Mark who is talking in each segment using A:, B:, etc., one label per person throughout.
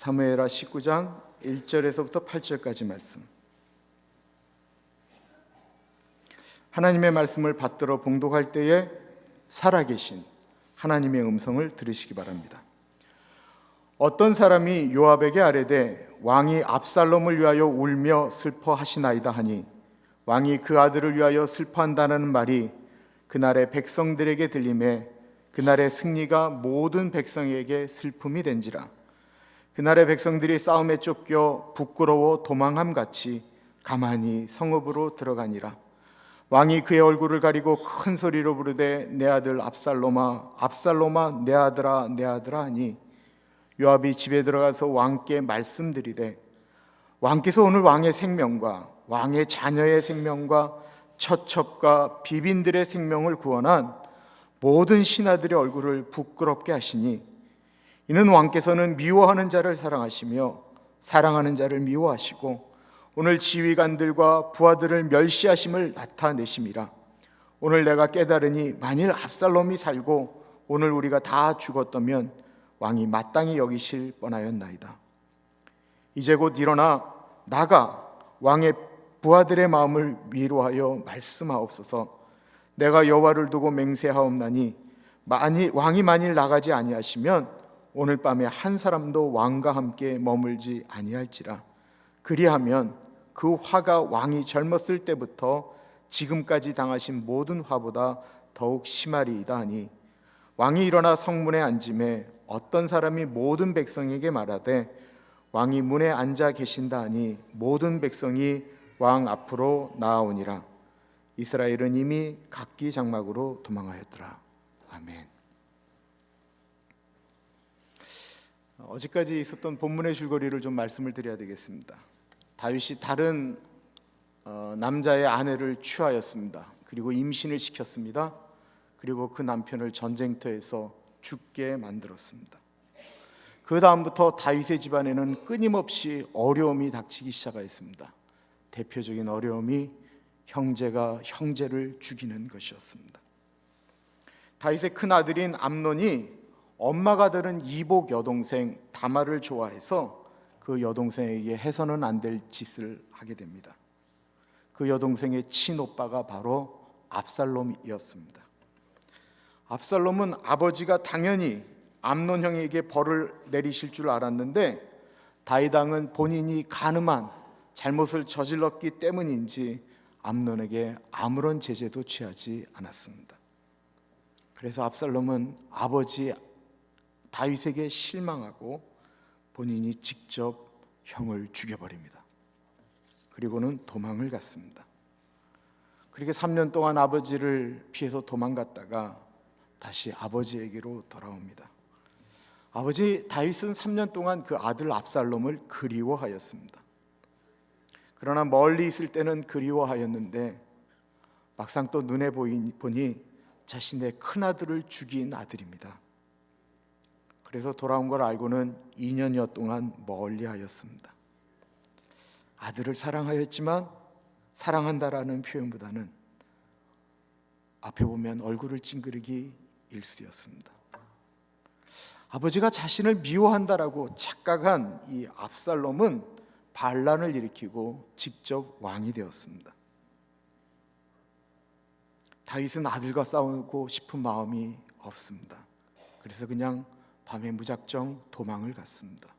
A: 사무엘하 19장 1절에서부터 8절까지 말씀. 하나님의 말씀을 받들어 봉독할 때에 살아계신 하나님의 음성을 들으시기 바랍니다. 어떤 사람이 요압에게 아뢰되 왕이 압살롬을 위하여 울며 슬퍼하시나이다 하니 왕이 그 아들을 위하여 슬퍼한다는 말이 그날의 백성들에게 들림에 그날의 승리가 모든 백성에게 슬픔이 된지라. 그날의 백성들이 싸움에 쫓겨 부끄러워 도망함같이 가만히 성읍으로 들어가니라. 왕이 그의 얼굴을 가리고 큰 소리로 부르되 내 아들 압살롬아 압살롬아 내 아들아 내 아들아 하니 요압이 집에 들어가서 왕께 말씀드리되 왕께서 오늘 왕의 생명과 왕의 자녀의 생명과 처첩과 비빈들의 생명을 구원한 모든 신하들의 얼굴을 부끄럽게 하시니 이는 왕께서는 미워하는 자를 사랑하시며 사랑하는 자를 미워하시고 오늘 지휘관들과 부하들을 멸시하심을 나타내심이라. 오늘 내가 깨달으니 만일 압살롬이 살고 오늘 우리가 다 죽었다면 왕이 마땅히 여기실 뻔하였나이다. 이제 곧 일어나 나가 왕의 부하들의 마음을 위로하여 말씀하옵소서. 내가 여호와를 두고 맹세하옵나니 왕이 만일 나가지 아니하시면 오늘 밤에 한 사람도 왕과 함께 머물지 아니할지라. 그리하면 그 화가 왕이 젊었을 때부터 지금까지 당하신 모든 화보다 더욱 심하리이다 하니 왕이 일어나 성문에 앉음에 어떤 사람이 모든 백성에게 말하되 왕이 문에 앉아 계신다 하니 모든 백성이 왕 앞으로 나아오니라. 이스라엘은 이미 각기 장막으로 도망하였더라. 아멘. 어제까지 있었던 본문의 줄거리를 좀 말씀을 드려야 되겠습니다. 다윗이 다른 남자의 아내를 취하였습니다. 그리고 임신을 시켰습니다. 그리고 그 남편을 전쟁터에서 죽게 만들었습니다. 그 다음부터 다윗의 집안에는 끊임없이 어려움이 닥치기 시작하였습니다. 대표적인 어려움이 형제가 형제를 죽이는 것이었습니다. 다윗의 큰 아들인 암논이 엄마가 들은 이복 여동생 다말을 좋아해서 그 여동생에게 해서는 안 될 짓을 하게 됩니다. 그 여동생의 친오빠가 바로 압살롬이었습니다. 압살롬은 아버지가 당연히 암논 형에게 벌을 내리실 줄 알았는데 다윗 왕은 본인이 가늠한 잘못을 저질렀기 때문인지 암논에게 아무런 제재도 취하지 않았습니다. 그래서 압살롬은 아버지 다윗에게 실망하고 본인이 직접 형을 죽여버립니다. 그리고는 도망을 갔습니다. 그렇게 3년 동안 아버지를 피해서 도망갔다가 다시 아버지에게로 돌아옵니다. 아버지 다윗은 3년 동안 그 아들 압살롬을 그리워하였습니다. 그러나 멀리 있을 때는 그리워하였는데 막상 또 눈에 보니 자신의 큰아들을 죽인 아들입니다. 그래서 돌아온 걸 알고는 2년여 동안 멀리하였습니다. 아들을 사랑하였지만 사랑한다라는 표현보다는 앞에 보면 얼굴을 찡그리기 일쑤였습니다. 아버지가 자신을 미워한다라고 착각한 이 압살롬은 반란을 일으키고 직접 왕이 되었습니다. 다윗은 아들과 싸우고 싶은 마음이 없습니다. 그래서 그냥 밤에 무작정 도망을 갔습니다.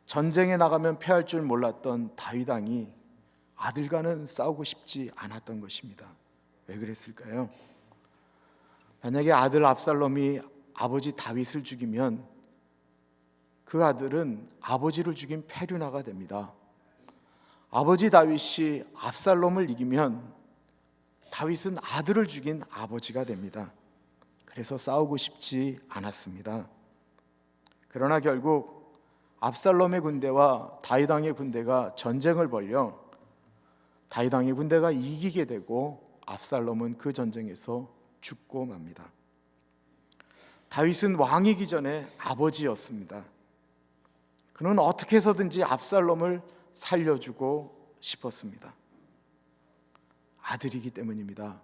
A: 전쟁에 나가면 패할 줄 몰랐던 다윗 왕이 아들과는 싸우고 싶지 않았던 것입니다. 왜 그랬을까요? 만약에 아들 압살롬이 아버지 다윗을 죽이면 그 아들은 아버지를 죽인 페류나가 됩니다. 아버지 다윗이 압살롬을 이기면 다윗은 아들을 죽인 아버지가 됩니다. 그래서 싸우고 싶지 않았습니다. 그러나 결국 압살롬의 군대와 다윗 왕의 군대가 전쟁을 벌여 다윗 왕의 군대가 이기게 되고 압살롬은 그 전쟁에서 죽고 맙니다. 다윗은 왕이기 전에 아버지였습니다. 그는 어떻게 해서든지 압살롬을 살려주고 싶었습니다. 아들이기 때문입니다.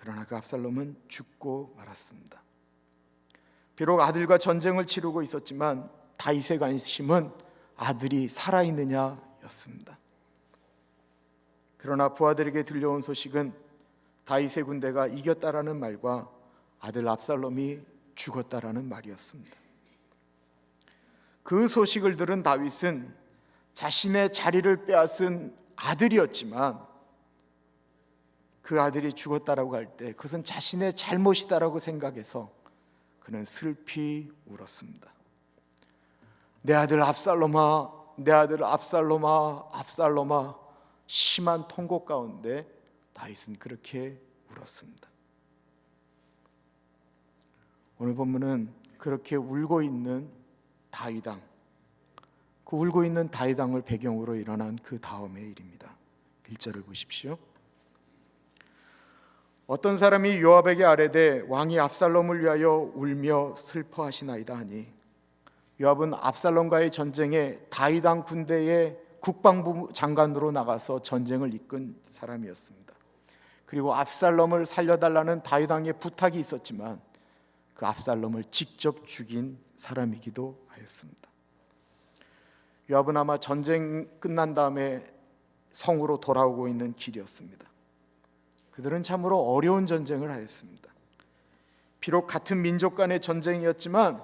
A: 그러나 그 압살롬은 죽고 말았습니다. 비록 아들과 전쟁을 치르고 있었지만 다윗의 관심은 아들이 살아있느냐였습니다. 그러나 부하들에게 들려온 소식은 다윗의 군대가 이겼다라는 말과 아들 압살롬이 죽었다라는 말이었습니다. 그 소식을 들은 다윗은 자신의 자리를 빼앗은 아들이었지만 그 아들이 죽었다라고 할 때 그것은 자신의 잘못이다라고 생각해서 그는 슬피 울었습니다. 내 아들 압살롬아, 내 아들 압살롬아, 압살롬아. 심한 통곡 가운데 다윗은 그렇게 울었습니다. 오늘 본문은 그렇게 울고 있는 다윗왕, 그 울고 있는 다윗왕을 배경으로 일어난 그 다음의 일입니다. 1절을 보십시오. 어떤 사람이 요압에게 아뢰되 왕이 압살롬을 위하여 울며 슬퍼하시나이다 하니, 요압은 압살롬과의 전쟁에 다윗왕 군대의 국방부 장관으로 나가서 전쟁을 이끈 사람이었습니다. 그리고 압살롬을 살려달라는 다윗왕의 부탁이 있었지만 그 압살롬을 직접 죽인 사람이기도 하였습니다. 요압은 아마 전쟁 끝난 다음에 성으로 돌아오고 있는 길이었습니다. 그들은 참으로 어려운 전쟁을 하였습니다. 비록 같은 민족 간의 전쟁이었지만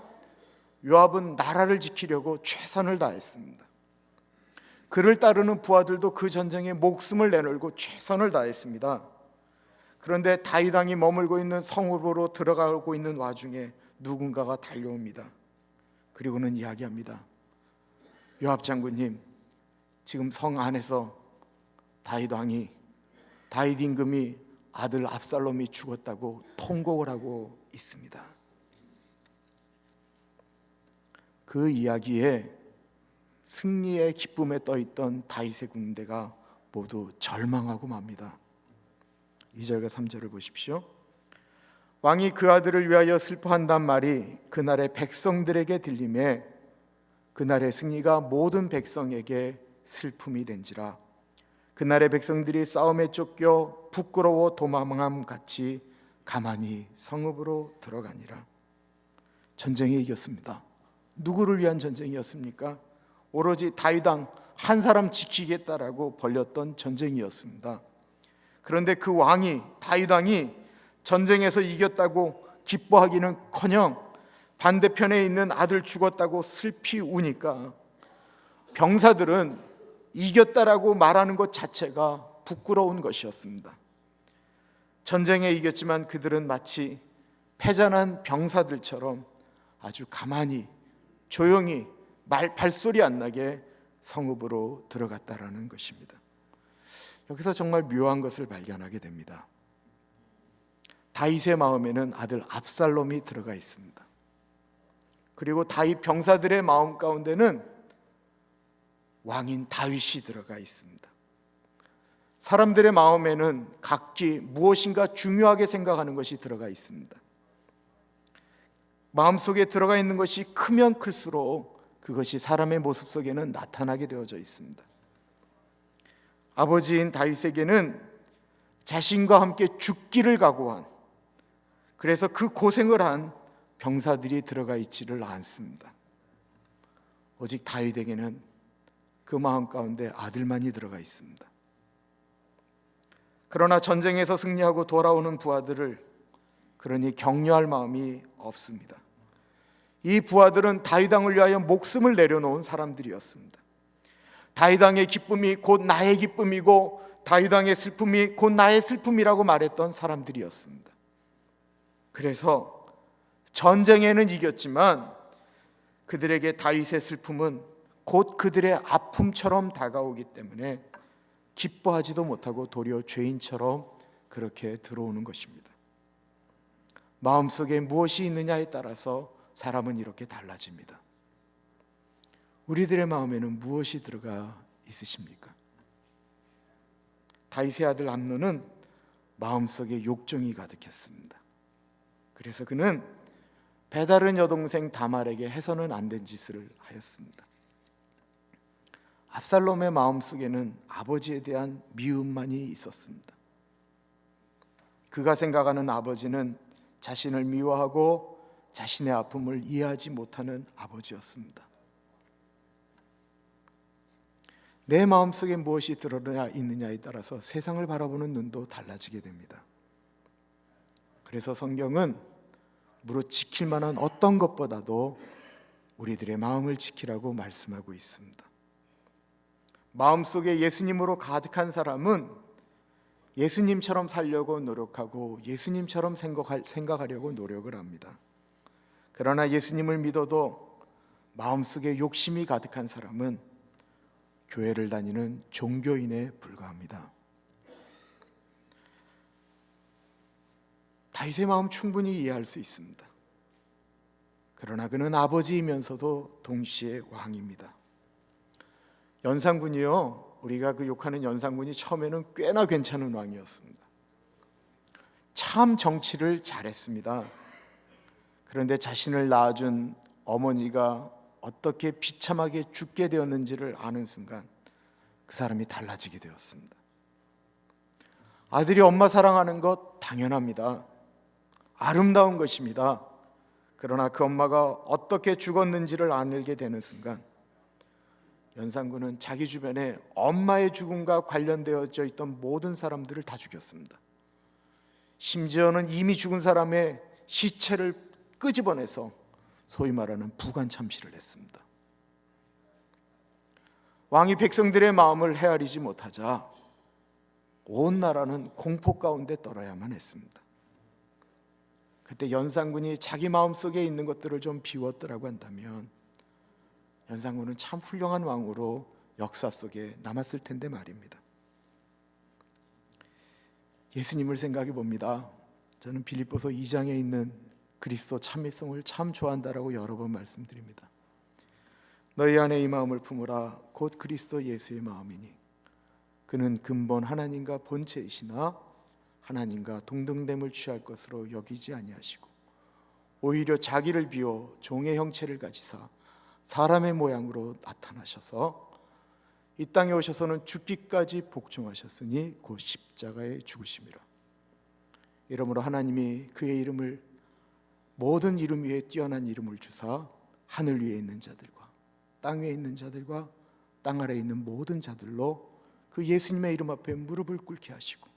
A: 요압은 나라를 지키려고 최선을 다했습니다. 그를 따르는 부하들도 그 전쟁에 목숨을 내놓고 최선을 다했습니다. 그런데 다윗왕이 머물고 있는 성읍으로 들어가고 있는 와중에 누군가가 달려옵니다. 그리고는 이야기합니다. 요압 장군님, 지금 성 안에서 다윗 임금이 아들 압살롬이 죽었다고 통곡을 하고 있습니다. 그 이야기에 승리의 기쁨에 떠있던 다윗의 군대가 모두 절망하고 맙니다. 2절과 3절을 보십시오. 왕이 그 아들을 위하여 슬퍼한단 말이 그날의 백성들에게 들림에 그날의 승리가 모든 백성에게 슬픔이 된지라. 그날의 백성들이 싸움에 쫓겨 부끄러워 도망함 같이 가만히 성읍으로 들어가니라. 전쟁에 이겼습니다. 누구를 위한 전쟁이었습니까? 오로지 다윗왕 한 사람 지키겠다라고 벌였던 전쟁이었습니다. 그런데 그 왕이, 다윗왕이 전쟁에서 이겼다고 기뻐하기는커녕 반대편에 있는 아들 죽었다고 슬피 우니까 병사들은 이겼다라고 말하는 것 자체가 부끄러운 것이었습니다. 전쟁에 이겼지만 그들은 마치 패전한 병사들처럼 아주 가만히 조용히 발소리 안 나게 성읍으로 들어갔다라는 것입니다. 여기서 정말 묘한 것을 발견하게 됩니다. 다윗의 마음에는 아들 압살롬이 들어가 있습니다. 그리고 다윗 병사들의 마음 가운데는 왕인 다윗이 들어가 있습니다. 사람들의 마음에는 각기 무엇인가 중요하게 생각하는 것이 들어가 있습니다. 마음속에 들어가 있는 것이 크면 클수록 그것이 사람의 모습 속에는 나타나게 되어져 있습니다. 아버지인 다윗에게는 자신과 함께 죽기를 각오한, 그래서 그 고생을 한 병사들이 들어가 있지를 않습니다. 오직 다윗에게는 그 마음 가운데 아들만이 들어가 있습니다. 그러나 전쟁에서 승리하고 돌아오는 부하들을 그러니 격려할 마음이 없습니다. 이 부하들은 다윗왕을 위하여 목숨을 내려놓은 사람들이었습니다. 다윗왕의 기쁨이 곧 나의 기쁨이고 다윗왕의 슬픔이 곧 나의 슬픔이라고 말했던 사람들이었습니다. 그래서 전쟁에는 이겼지만 그들에게 다윗의 슬픔은 곧 그들의 아픔처럼 다가오기 때문에 기뻐하지도 못하고 도리어 죄인처럼 그렇게 들어오는 것입니다. 마음속에 무엇이 있느냐에 따라서 사람은 이렇게 달라집니다. 우리들의 마음에는 무엇이 들어가 있으십니까? 다윗의 아들 암논은 마음속에 욕정이 가득했습니다. 그래서 그는 배다른 여동생 다말에게 해서는 안 된 짓을 하였습니다. 압살롬의 마음속에는 아버지에 대한 미움만이 있었습니다. 그가 생각하는 아버지는 자신을 미워하고 자신의 아픔을 이해하지 못하는 아버지였습니다. 내 마음속에 무엇이 드러나 있느냐에 따라서 세상을 바라보는 눈도 달라지게 됩니다. 그래서 성경은 무릇 지킬 만한 어떤 것보다도 우리들의 마음을 지키라고 말씀하고 있습니다. 마음속에 예수님으로 가득한 사람은 예수님처럼 살려고 노력하고 예수님처럼 생각하려고 노력을 합니다. 그러나 예수님을 믿어도 마음속에 욕심이 가득한 사람은 교회를 다니는 종교인에 불과합니다. 다윗의 마음 충분히 이해할 수 있습니다. 그러나 그는 아버지이면서도 동시에 왕입니다. 연산군이요, 우리가 그 욕하는 연산군이 처음에는 꽤나 괜찮은 왕이었습니다. 참 정치를 잘했습니다. 그런데 자신을 낳아준 어머니가 어떻게 비참하게 죽게 되었는지를 아는 순간 그 사람이 달라지게 되었습니다. 아들이 엄마 사랑하는 것 당연합니다. 아름다운 것입니다. 그러나 그 엄마가 어떻게 죽었는지를 알게 되는 순간 연산군은 자기 주변에 엄마의 죽음과 관련되어져 있던 모든 사람들을 다 죽였습니다. 심지어는 이미 죽은 사람의 시체를 끄집어내서 소위 말하는 부관 참시를 했습니다. 왕이 백성들의 마음을 헤아리지 못하자 온 나라는 공포 가운데 떨어야만 했습니다. 그때 연산군이 자기 마음속에 있는 것들을 좀 비웠더라고 한다면 연산군은 참 훌륭한 왕으로 역사 속에 남았을 텐데 말입니다. 예수님을 생각해 봅니다. 저는 빌립보서 2장에 있는 그리스도 참일성을 참 좋아한다라고 여러 번 말씀드립니다. 너희 안에 이 마음을 품으라 곧 그리스도 예수의 마음이니 그는 근본 하나님과 본체이시나 하나님과 동등됨을 취할 것으로 여기지 아니하시고 오히려 자기를 비워 종의 형체를 가지사 사람의 모양으로 나타나셔서 이 땅에 오셔서는 죽기까지 복종하셨으니 곧 십자가에 죽으심이라. 이러므로 하나님이 그의 이름을 모든 이름 위에 뛰어난 이름을 주사 하늘 위에 있는 자들과 땅 위에 있는 자들과 땅 아래에 있는 모든 자들로 그 예수님의 이름 앞에 무릎을 꿇게 하시고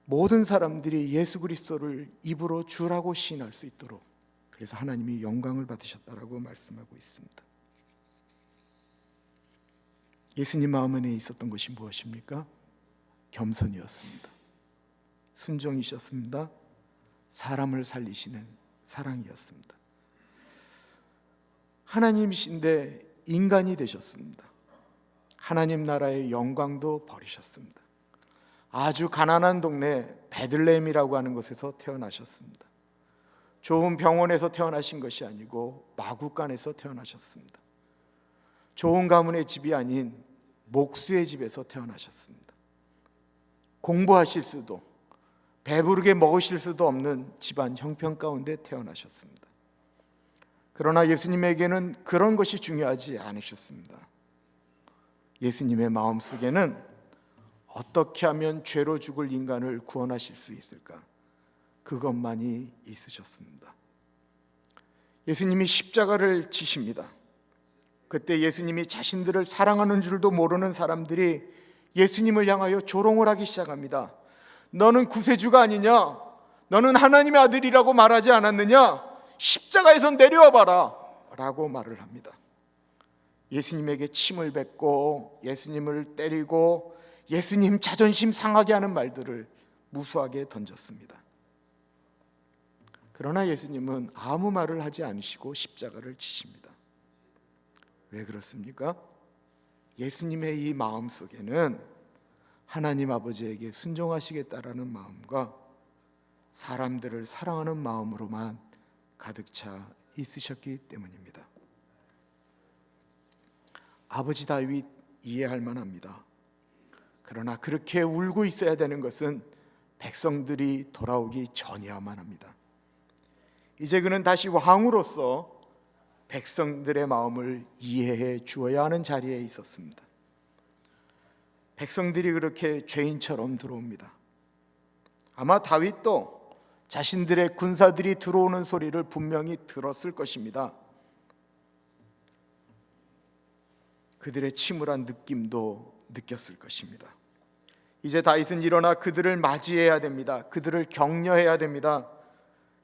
A: 모든 사람들이 예수 그리스도를 입으로 주라고 시인할 수 있도록 그래서 하나님이 영광을 받으셨다라고 말씀하고 있습니다. 예수님 마음 안에 있었던 것이 무엇입니까? 겸손이었습니다. 순종이셨습니다. 사람을 살리시는 사랑이었습니다. 하나님이신데 인간이 되셨습니다. 하나님 나라의 영광도 버리셨습니다. 아주 가난한 동네 베들레헴이라고 하는 곳에서 태어나셨습니다. 좋은 병원에서 태어나신 것이 아니고 마구간에서 태어나셨습니다. 좋은 가문의 집이 아닌 목수의 집에서 태어나셨습니다. 공부하실 수도 배부르게 먹으실 수도 없는 집안 형편 가운데 태어나셨습니다. 그러나 예수님에게는 그런 것이 중요하지 않으셨습니다. 예수님의 마음속에는 어떻게 하면 죄로 죽을 인간을 구원하실 수 있을까? 그것만이 있으셨습니다. 예수님이 십자가를 지십니다. 그때 예수님이 자신들을 사랑하는 줄도 모르는 사람들이 예수님을 향하여 조롱을 하기 시작합니다. 너는 구세주가 아니냐? 너는 하나님의 아들이라고 말하지 않았느냐? 십자가에서 내려와 봐라 라고 말을 합니다. 예수님에게 침을 뱉고 예수님을 때리고 예수님 자존심 상하게 하는 말들을 무수하게 던졌습니다. 그러나 예수님은 아무 말을 하지 않으시고 십자가를 지십니다. 왜 그렇습니까? 예수님의 이 마음 속에는 하나님 아버지에게 순종하시겠다라는 마음과 사람들을 사랑하는 마음으로만 가득 차 있으셨기 때문입니다. 아버지 다윗 이해할 만합니다. 그러나 그렇게 울고 있어야 되는 것은 백성들이 돌아오기 전이어야만 합니다. 이제 그는 다시 왕으로서 백성들의 마음을 이해해 주어야 하는 자리에 있었습니다. 백성들이 그렇게 죄인처럼 들어옵니다. 아마 다윗도 자신들의 군사들이 들어오는 소리를 분명히 들었을 것입니다. 그들의 침울한 느낌도 느꼈을 것입니다. 이제 다윗은 일어나 그들을 맞이해야 됩니다. 그들을 격려해야 됩니다.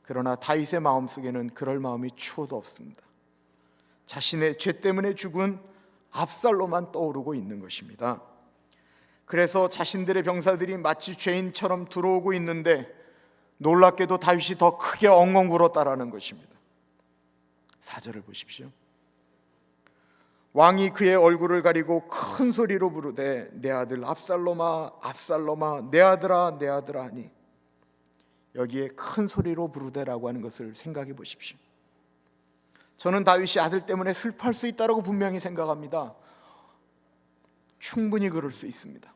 A: 그러나 다윗의 마음속에는 그럴 마음이 추호도 없습니다. 자신의 죄 때문에 죽은 압살롬만 떠오르고 있는 것입니다. 그래서 자신들의 병사들이 마치 죄인처럼 들어오고 있는데 놀랍게도 다윗이 더 크게 엉엉 울었다라는 것입니다. 4절을 보십시오. 왕이 그의 얼굴을 가리고 큰 소리로 부르되 내 아들 압살롬아 압살롬아 내 아들아 내 아들아 하니, 여기에 큰 소리로 부르되라고 하는 것을 생각해 보십시오. 저는 다윗이 아들 때문에 슬퍼할 수 있다고 분명히 생각합니다. 충분히 그럴 수 있습니다.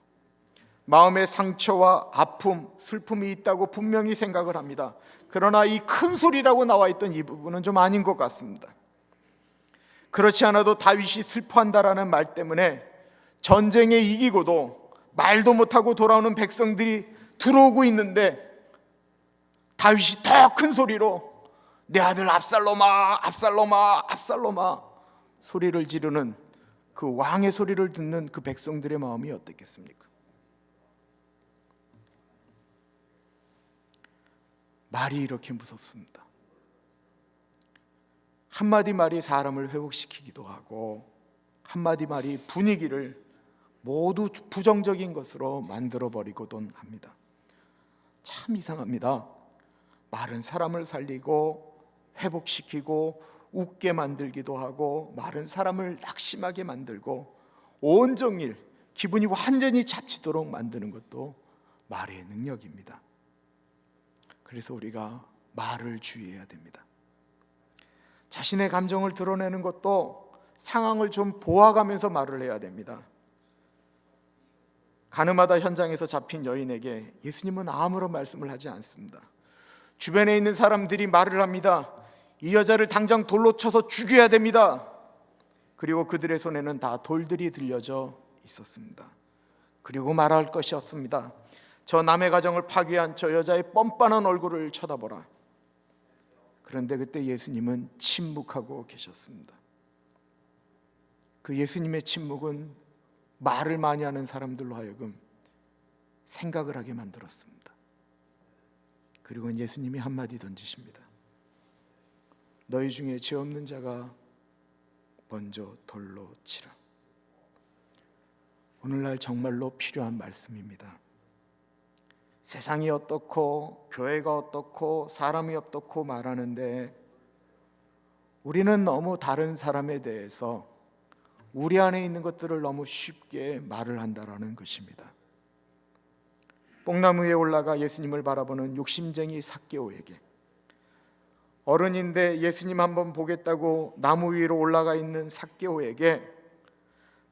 A: 마음의 상처와 아픔, 슬픔이 있다고 분명히 생각을 합니다. 그러나 이 큰 소리라고 나와 있던 이 부분은 좀 아닌 것 같습니다. 그렇지 않아도 다윗이 슬퍼한다라는 말 때문에 전쟁에 이기고도 말도 못하고 돌아오는 백성들이 들어오고 있는데 다윗이 더 큰 소리로 내 아들 압살롬아 압살롬아 압살롬아 소리를 지르는 그 왕의 소리를 듣는 그 백성들의 마음이 어떻겠습니까? 말이 이렇게 무섭습니다. 한마디 말이 사람을 회복시키기도 하고 한마디 말이 분위기를 모두 부정적인 것으로 만들어버리고도 합니다. 참 이상합니다. 말은 사람을 살리고 회복시키고 웃게 만들기도 하고, 말은 사람을 낙심하게 만들고 온종일 기분이 완전히 잡치도록 만드는 것도 말의 능력입니다. 그래서 우리가 말을 주의해야 됩니다. 자신의 감정을 드러내는 것도 상황을 좀 보아가면서 말을 해야 됩니다. 가늠하다 현장에서 잡힌 여인에게 예수님은 아무런 말씀을 하지 않습니다. 주변에 있는 사람들이 말을 합니다. 이 여자를 당장 돌로 쳐서 죽여야 됩니다. 그리고 그들의 손에는 다 돌들이 들려져 있었습니다. 그리고 말할 것이 없습니다. 저 남의 가정을 파괴한 저 여자의 뻔뻔한 얼굴을 쳐다보라. 그런데 그때 예수님은 침묵하고 계셨습니다. 그 예수님의 침묵은 말을 많이 하는 사람들로 하여금 생각을 하게 만들었습니다. 그리고 예수님이 한마디 던지십니다. 너희 중에 죄 없는 자가 먼저 돌로 치라. 오늘날 정말로 필요한 말씀입니다. 세상이 어떻고 교회가 어떻고 사람이 어떻고 말하는데 우리는 너무 다른 사람에 대해서 우리 안에 있는 것들을 너무 쉽게 말을 한다라는 것입니다. 뽕나무 위에 올라가 예수님을 바라보는 욕심쟁이 삭개오에게, 어른인데 예수님 한번 보겠다고 나무 위로 올라가 있는 삭개오에게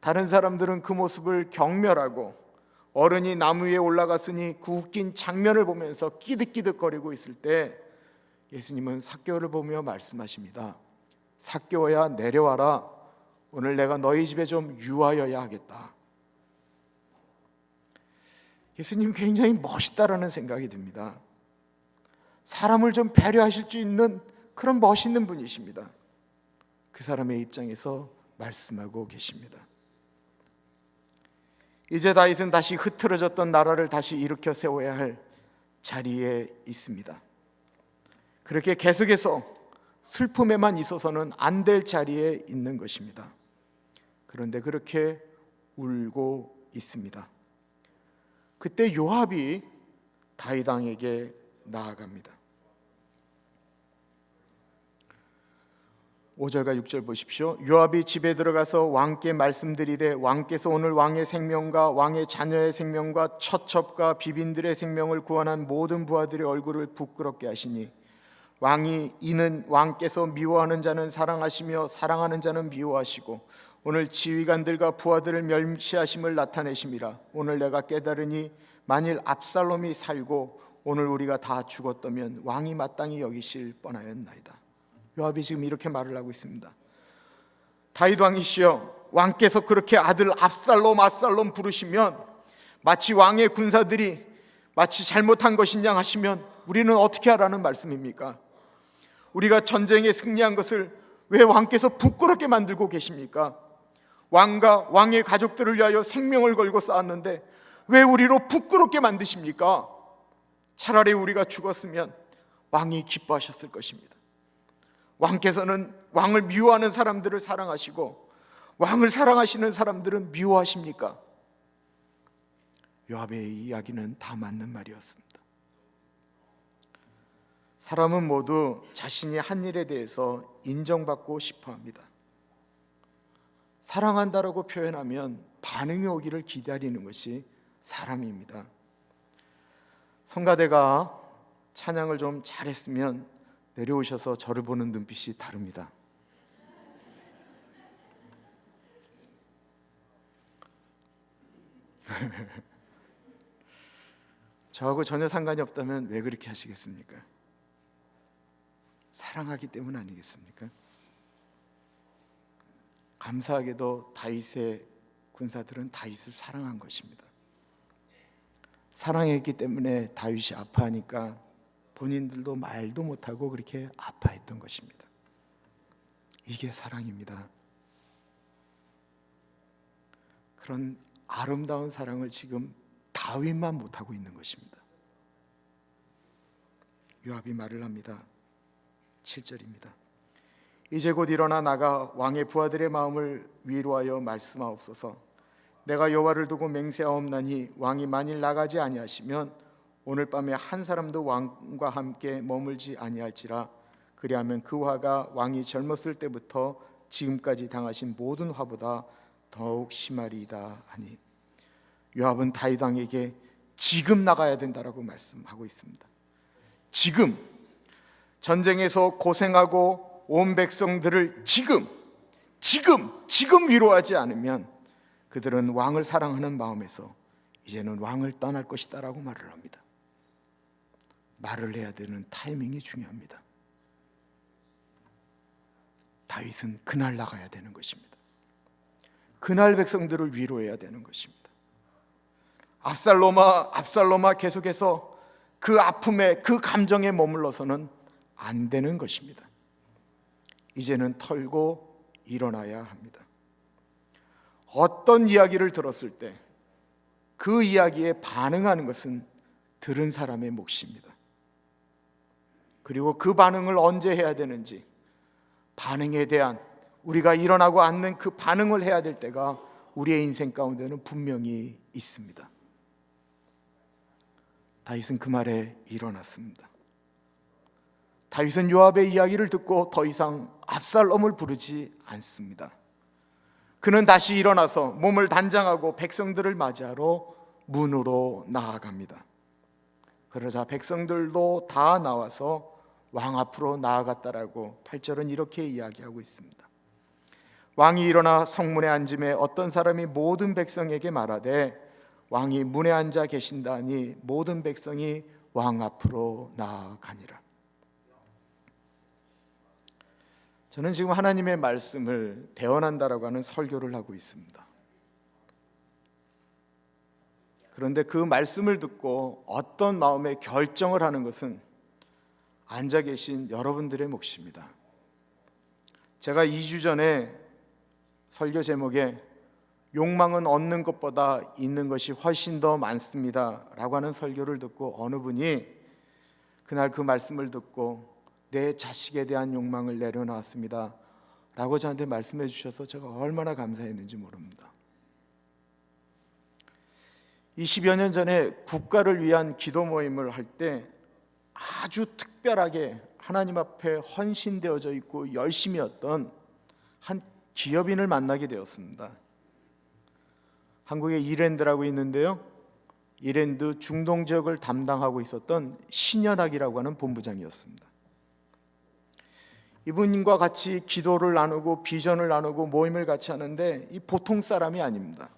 A: 다른 사람들은 그 모습을 경멸하고 어른이 나무 위에 올라갔으니 그 웃긴 장면을 보면서 끼득끼득거리고 있을 때 예수님은 삭개오를 보며 말씀하십니다. 삭개오야 내려와라. 오늘 내가 너희 집에 좀 유하여야 하겠다. 예수님 굉장히 멋있다라는 생각이 듭니다. 사람을 좀 배려하실 수 있는 그런 멋있는 분이십니다. 그 사람의 입장에서 말씀하고 계십니다. 이제 다윗은 다시 흐트러졌던 나라를 다시 일으켜 세워야 할 자리에 있습니다. 그렇게 계속해서 슬픔에만 있어서는 안 될 자리에 있는 것입니다. 그런데 그렇게 울고 있습니다. 그때 요압이 다윗 왕에게 나아갑니다. 5절과 6절 보십시오. 요압이 집에 들어가서 왕께 말씀드리되 왕께서 오늘 왕의 생명과 왕의 자녀의 생명과 처첩과 비빈들의 생명을 구원한 모든 부하들의 얼굴을 부끄럽게 하시니 왕이 이는 왕께서 미워하는 자는 사랑하시며 사랑하는 자는 미워하시고 오늘 지휘관들과 부하들을 멸시하심을 나타내심이라. 오늘 내가 깨달으니 만일 압살롬이 살고 오늘 우리가 다 죽었다면 왕이 마땅히 여기실 뻔하였나이다. 요압이 지금 이렇게 말을 하고 있습니다. 다윗 왕이시여, 왕께서 그렇게 아들 압살롬 압살롬 부르시면 마치 왕의 군사들이 마치 잘못한 것이냐 하시면 우리는 어떻게 하라는 말씀입니까? 우리가 전쟁에 승리한 것을 왜 왕께서 부끄럽게 만들고 계십니까? 왕과 왕의 가족들을 위하여 생명을 걸고 싸웠는데 왜 우리로 부끄럽게 만드십니까? 차라리 우리가 죽었으면 왕이 기뻐하셨을 것입니다. 왕께서는 왕을 미워하는 사람들을 사랑하시고 왕을 사랑하시는 사람들은 미워하십니까? 요압의 이야기는 다 맞는 말이었습니다. 사람은 모두 자신이 한 일에 대해서 인정받고 싶어 합니다. 사랑한다라고 표현하면 반응이 오기를 기다리는 것이 사람입니다. 성가대가 찬양을 좀 잘했으면 내려오셔서 저를 보는 눈빛이 다릅니다. 저하고 전혀 상관이 없다면 왜 그렇게 하시겠습니까? 사랑하기 때문 아니겠습니까? 감사하게도 다윗의 군사들은 다윗을 사랑한 것입니다. 사랑했기 때문에 다윗이 아파하니까 본인들도 말도 못하고 그렇게 아파했던 것입니다. 이게 사랑입니다. 그런 아름다운 사랑을 지금 다윗만 못하고 있는 것입니다. 요압이 말을 합니다. 7절입니다. 이제 곧 일어나 나가 왕의 부하들의 마음을 위로하여 말씀하옵소서. 내가 여호와를 두고 맹세하옵나니 왕이 만일 나가지 아니하시면 오늘 밤에 한 사람도 왕과 함께 머물지 아니할지라. 그리하면 그 화가 왕이 젊었을 때부터 지금까지 당하신 모든 화보다 더욱 심하리이다 하니, 요압은 다윗 왕에게 지금 나가야 된다라고 말씀하고 있습니다. 지금 전쟁에서 고생하고 온 백성들을 지금 위로하지 않으면 그들은 왕을 사랑하는 마음에서 이제는 왕을 떠날 것이다라고 말을 합니다. 말을 해야 되는 타이밍이 중요합니다. 다윗은 그날 나가야 되는 것입니다. 그날 백성들을 위로해야 되는 것입니다. 압살롬아 계속해서 그 아픔에, 그 감정에 머물러서는 안 되는 것입니다. 이제는 털고 일어나야 합니다. 어떤 이야기를 들었을 때 그 이야기에 반응하는 것은 들은 사람의 몫입니다. 그리고 그 반응을 언제 해야 되는지, 반응에 대한 우리가 일어나고 않는 그 반응을 해야 될 때가 우리의 인생 가운데는 분명히 있습니다. 다윗은 그 말에 일어났습니다. 다윗은 요압의 이야기를 듣고 더 이상 압살롬을 부르지 않습니다. 그는 다시 일어나서 몸을 단장하고 백성들을 맞이하러 문으로 나아갑니다. 그러자 백성들도 다 나와서 왕 앞으로 나아갔다라고 8절은 이렇게 이야기하고 있습니다. 왕이 일어나 성문에 앉음에 어떤 사람이 모든 백성에게 말하되 왕이 문에 앉아 계신다니 모든 백성이 왕 앞으로 나아가니라. 저는 지금 하나님의 말씀을 대언한다라고 하는 설교를 하고 있습니다. 그런데 그 말씀을 듣고 어떤 마음의 결정을 하는 것은 앉아 계신 여러분들의 몫입니다. 제가 2주 전에 설교 제목에 욕망은 얻는 것보다 있는 것이 훨씬 더 많습니다 라고 하는 설교를 듣고 어느 분이 그날 그 말씀을 듣고 내 자식에 대한 욕망을 내려놓았습니다 라고 저한테 말씀해 주셔서 제가 얼마나 감사했는지 모릅니다. 20여 년 전에 국가를 위한 기도 모임을 할 때 아주 특별하게 하나님 앞에 헌신되어져 있고 열심히 했던 한 기업인을 만나게 되었습니다. 한국에 이랜드라고 있는데요, 이랜드 중동 지역을 담당하고 있었던 신현학이라고 하는 본부장이었습니다. 이분과 같이 기도를 나누고 비전을 나누고 모임을 같이 하는데 이 보통 사람이 아닙니다.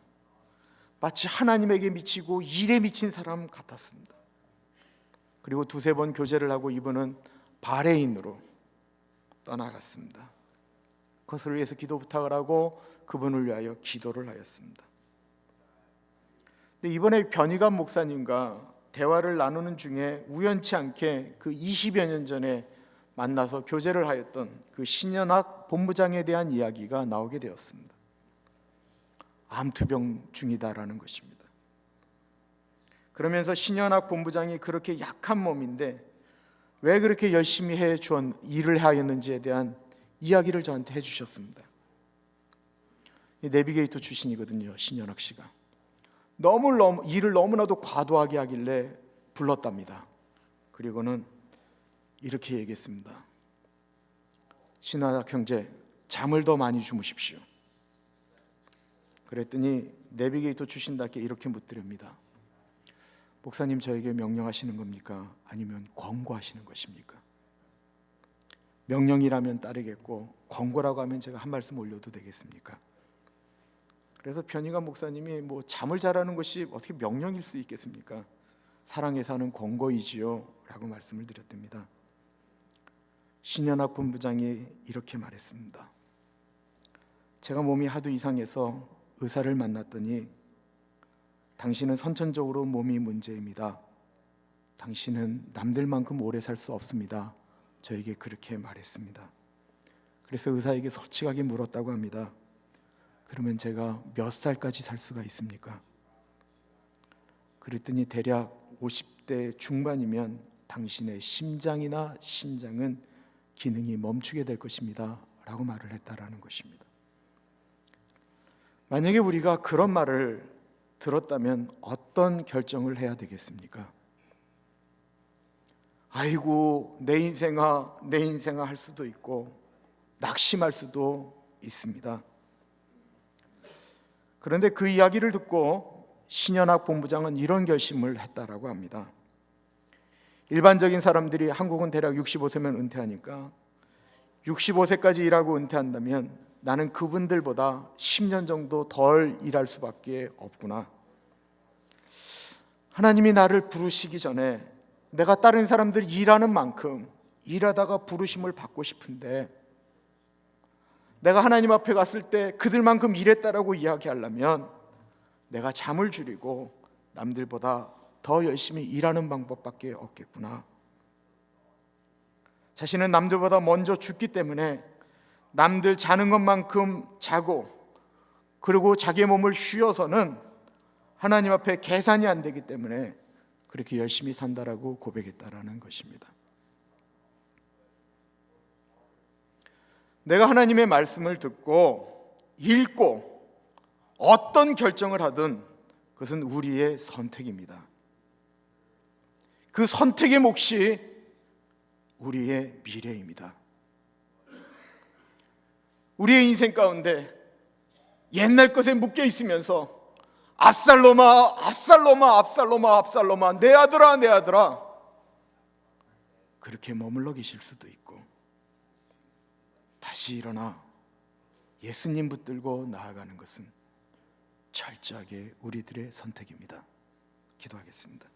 A: 마치 하나님에게 미치고 일에 미친 사람 같았습니다. 그리고 두세 번 교제를 하고 이분은 바레인으로 떠나갔습니다. 그것을 위해서 기도 부탁을 하고 그분을 위하여 기도를 하였습니다. 근데 이번에 변희관 목사님과 대화를 나누는 중에 우연치 않게 그 20여 년 전에 만나서 교제를 하였던 그 신현학 본부장에 대한 이야기가 나오게 되었습니다. 암투병 중이다라는 것입니다. 그러면서 신현학 본부장이 그렇게 약한 몸인데 왜 그렇게 열심히 일을 하였는지에 대한 이야기를 저한테 해주셨습니다. 내비게이터 출신이거든요, 신현학 씨가. 일을 너무나도 과도하게 하길래 불렀답니다. 그리고는 이렇게 얘기했습니다. 신현학 형제, 잠을 더 많이 주무십시오. 그랬더니 내비게이터 출신답게 이렇게 묻더랍니다. 목사님, 저에게 명령하시는 겁니까? 아니면 권고하시는 것입니까? 명령이라면 따르겠고 권고라고 하면 제가 한 말씀 올려도 되겠습니까? 그래서 변희관 목사님이 잠을 자라는 것이 어떻게 명령일 수 있겠습니까? 사랑해서 하는 권고이지요 라고 말씀을 드렸답니다. 신현학 본부장이 이렇게 말했습니다. 제가 몸이 하도 이상해서 의사를 만났더니 당신은 선천적으로 몸이 문제입니다. 당신은 남들만큼 오래 살 수 없습니다. 저에게 그렇게 말했습니다. 그래서 의사에게 솔직하게 물었다고 합니다. 그러면 제가 몇 살까지 살 수가 있습니까? 그랬더니 대략 50대 중반이면 당신의 심장이나 신장은 기능이 멈추게 될 것입니다 라고 말을 했다라는 것입니다. 만약에 우리가 그런 말을 들었다면 어떤 결정을 해야 되겠습니까? 아이고 내 인생아 할 수도 있고 낙심할 수도 있습니다. 그런데 그 이야기를 듣고 신현학 본부장은 이런 결심을 했다라고 합니다. 일반적인 사람들이 한국은 대략 65세면 은퇴하니까 65세까지 일하고 은퇴한다면 나는 그분들보다 10년 정도 덜 일할 수밖에 없구나. 하나님이 나를 부르시기 전에 내가 다른 사람들이 일하는 만큼 일하다가 부르심을 받고 싶은데 내가 하나님 앞에 갔을 때 그들만큼 일했다라고 이야기하려면 내가 잠을 줄이고 남들보다 더 열심히 일하는 방법밖에 없겠구나. 자신은 남들보다 먼저 죽기 때문에 남들 자는 것만큼 자고 그리고 자기의 몸을 쉬어서는 하나님 앞에 계산이 안 되기 때문에 그렇게 열심히 산다라고 고백했다라는 것입니다. 내가 하나님의 말씀을 듣고 읽고 어떤 결정을 하든 그것은 우리의 선택입니다. 그 선택의 몫이 우리의 미래입니다. 우리의 인생 가운데 옛날 것에 묶여 있으면서 압살롬아 내 아들아 그렇게 머물러 계실 수도 있고 다시 일어나 예수님 붙들고 나아가는 것은 철저하게 우리들의 선택입니다. 기도하겠습니다.